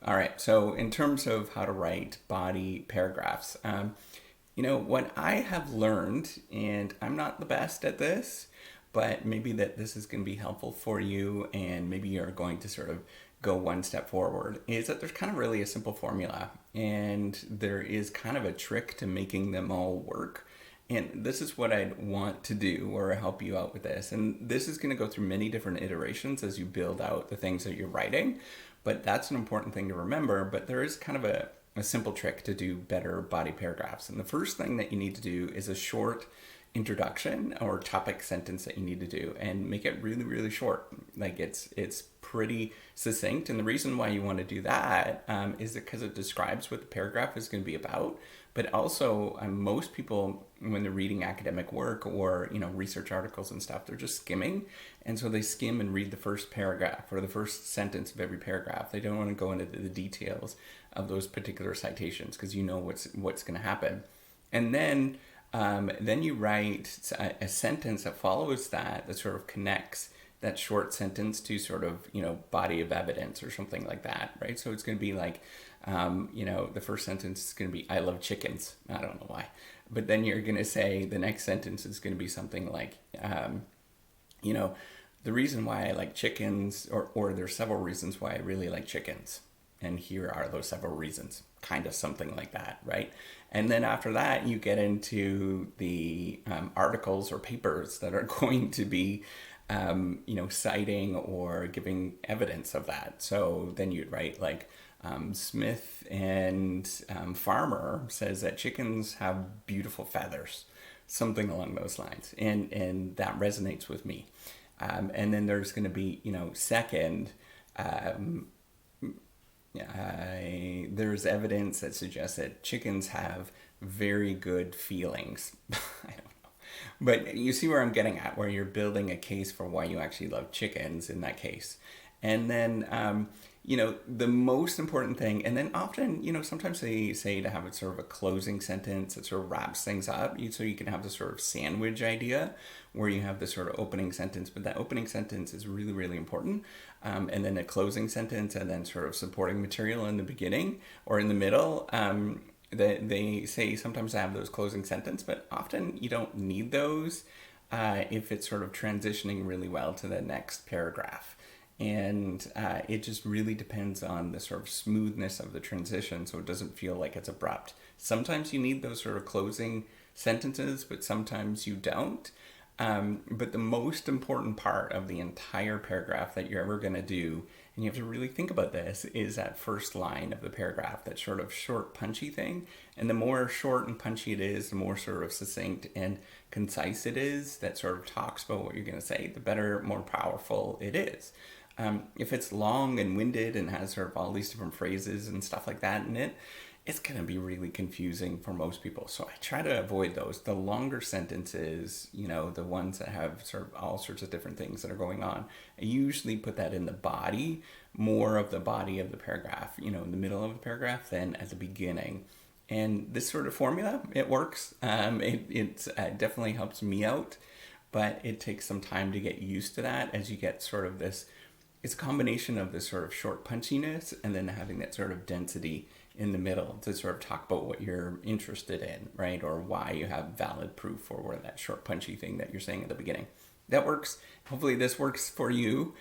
All right. So, in terms of how to write body paragraphs, what I have learned, and I'm not the best at this, but maybe that this is going to be helpful for you, and maybe you're going to sort of go one step forward, is that there's kind of really a simple formula, and there is kind of a trick to making them all work. And this is what I'd want to do or help you out with this. And this is going to go through many different iterations as you build out the things that you're writing. But that's an important thing to remember. But there is kind of a simple trick to do better body paragraphs. And the first thing that you need to do is a short introduction or topic sentence that you need to do, and make it really really short. Like it's pretty succinct, and the reason why you want to do that is because it describes what the paragraph is going to be about. But also, most people, when they're reading academic work or research articles and stuff, they're just skimming, and so they skim and read the first paragraph or the first sentence of every paragraph. They don't want to go into the details of those particular citations because what's going to happen. And then you write a sentence that follows that sort of connects that short sentence to sort of body of evidence or something like that, right? So it's going to be like the first sentence is going to be "I love chickens." I don't know why, but then you're going to say the next sentence is going to be something like the reason why I like chickens, or there's several reasons why I really like chickens, and here are those several reasons, kind of something like that, right? And then after that, you get into the articles or papers that are going to be, citing or giving evidence of that. So then you'd write like, Smith and Farmer says that chickens have beautiful feathers, something along those lines, and that resonates with me. And then there's going to be, second. There's evidence that suggests that chickens have very good feelings. I don't know. But you see where I'm getting at, where you're building a case for why you actually love chickens in that case. And then, the most important thing, and then often, sometimes they say to have it sort of a closing sentence that sort of wraps things up. So you can have this sort of sandwich idea where you have this sort of opening sentence, but that opening sentence is really, really important. And then a closing sentence, and then sort of supporting material in the beginning or in the middle. They say sometimes I have those closing sentence, but often you don't need those if it's sort of transitioning really well to the next paragraph. And it just really depends on the sort of smoothness of the transition, so it doesn't feel like it's abrupt. Sometimes you need those sort of closing sentences, but sometimes you don't. But the most important part of the entire paragraph that you're ever going to do, and you have to really think about this, is that first line of the paragraph, that sort of short, punchy thing. And the more short and punchy it is, the more sort of succinct and concise it is, that sort of talks about what you're going to say, the better, more powerful it is. If it's long and winded and has sort of all these different phrases and stuff like that in it, it's going to be really confusing for most people. So I try to avoid those. The longer sentences, the ones that have sort of all sorts of different things that are going on, I usually put that in the body, more of the body of the paragraph, in the middle of the paragraph than at the beginning. And this sort of formula, it works. It definitely helps me out, but it takes some time to get used to that as you get sort of this. It's a combination of this sort of short punchiness and then having that sort of density in the middle to sort of talk about what you're interested in, right? Or why you have valid proof, or that short punchy thing that you're saying at the beginning. That works. Hopefully this works for you.